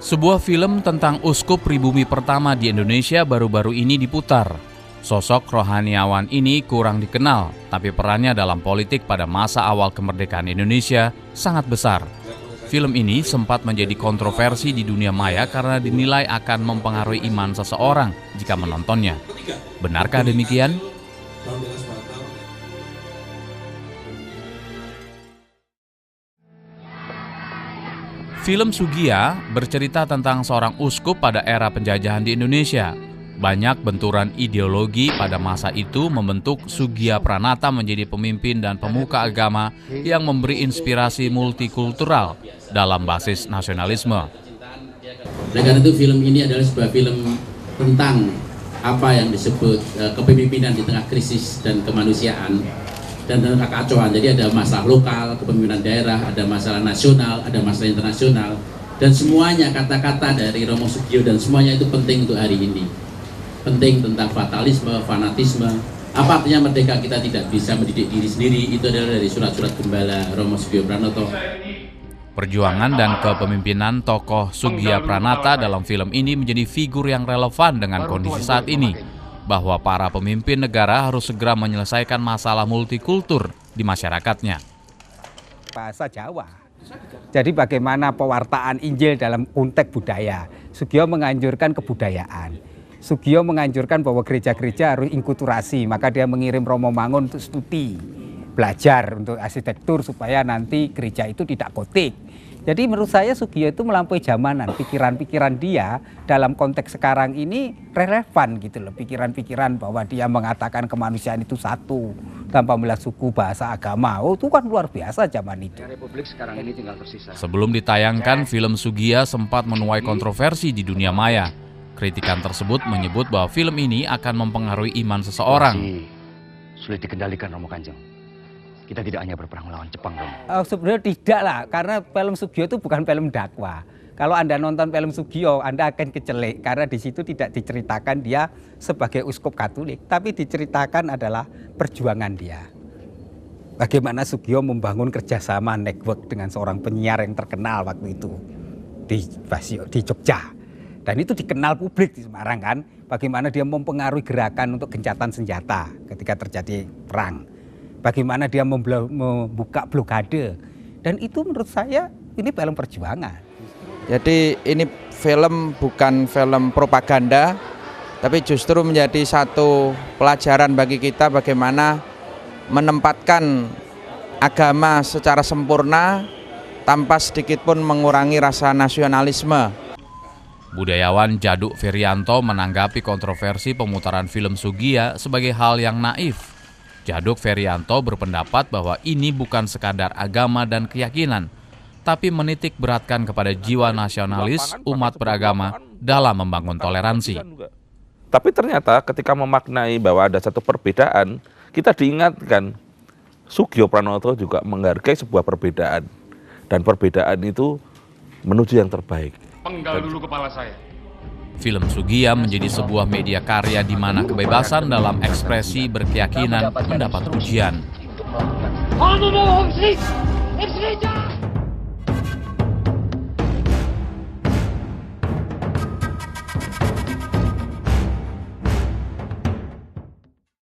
Sebuah film tentang uskup pribumi pertama di Indonesia baru-baru ini diputar. Sosok rohaniawan ini kurang dikenal, tapi perannya dalam politik pada masa awal kemerdekaan Indonesia sangat besar. Film ini sempat menjadi kontroversi di dunia maya karena dinilai akan mempengaruhi iman seseorang jika menontonnya. Benarkah demikian? Film Soegiya bercerita tentang seorang uskup pada era penjajahan di Indonesia. Banyak benturan ideologi pada masa itu membentuk Soegiya Pranata menjadi pemimpin dan pemuka agama yang memberi inspirasi multikultural dalam basis nasionalisme. Oleh karena itu film ini adalah sebuah film tentang apa yang disebut kepemimpinan di tengah krisis dan kemanusiaan dan kekacauan. Jadi ada masalah lokal, kepemimpinan daerah, ada masalah nasional, ada masalah internasional, dan semuanya kata-kata dari Romo Soegiyo dan semuanya itu penting untuk hari ini. Penting tentang fatalisme, fanatisme. Apa artinya merdeka kita tidak bisa mendidik diri sendiri? Itu adalah dari surat-surat Gembala Romo Soegiyo Pranoto. Perjuangan dan kepemimpinan tokoh Soegiya Pranata dalam film ini menjadi figur yang relevan dengan kondisi saat ini, bahwa para pemimpin negara harus segera menyelesaikan masalah multikultur di masyarakatnya. Bahasa Jawa. Jadi bagaimana pewartaan Injil dalam konteks budaya. Soegiyo menganjurkan kebudayaan. Soegiyo menganjurkan bahwa gereja-gereja harus inkulturasi, maka dia mengirim Romo Mangun untuk studi, belajar untuk arsitektur supaya nanti gereja itu tidak gotik. Jadi menurut saya Soegiyo itu melampaui zamanan, pikiran-pikiran dia dalam konteks sekarang ini relevan gitu loh, pikiran-pikiran bahwa dia mengatakan kemanusiaan itu satu tanpa melihat suku, bahasa, agama. Oh, itu kan luar biasa zaman itu. Republik sekarang ini tinggal tersisa. Sebelum ditayangkan, film Soegiya sempat menuai kontroversi di dunia maya. Kritikan tersebut menyebut bahwa film ini akan mempengaruhi iman seseorang. Sulit dikendalikan Romo Kanjeng. Kita tidak hanya berperang melawan Jepang, Romo. Sebenarnya tidak lah, karena film Soegiyo itu bukan film dakwah. Kalau Anda nonton film Soegiyo, Anda akan kecelik karena di situ tidak diceritakan dia sebagai uskup Katolik, tapi diceritakan adalah perjuangan dia. Bagaimana Soegiyo membangun kerjasama network dengan seorang penyiar yang terkenal waktu itu di Jogja. Dan itu dikenal publik di Semarang kan, bagaimana dia mempengaruhi gerakan untuk gencatan senjata ketika terjadi perang. Bagaimana dia membuka blokade. Dan itu menurut saya ini film perjuangan. Jadi ini film bukan film propaganda, tapi justru menjadi satu pelajaran bagi kita bagaimana menempatkan agama secara sempurna tanpa sedikit pun mengurangi rasa nasionalisme. Budayawan Djaduk Ferianto menanggapi kontroversi pemutaran film Soegiya sebagai hal yang naif. Djaduk Ferianto berpendapat bahwa ini bukan sekadar agama dan keyakinan, tapi menitik beratkan kepada jiwa nasionalis umat beragama dalam membangun toleransi. Tapi ternyata ketika memaknai bahwa ada satu perbedaan, kita diingatkan Soegiyo Pranoto juga menghargai sebuah perbedaan. Dan perbedaan itu menuju yang terbaik. Penggal dulu kepala saya. Film Soegiya menjadi sebuah media karya di mana kebebasan dalam ekspresi berkeyakinan mendapat ujian.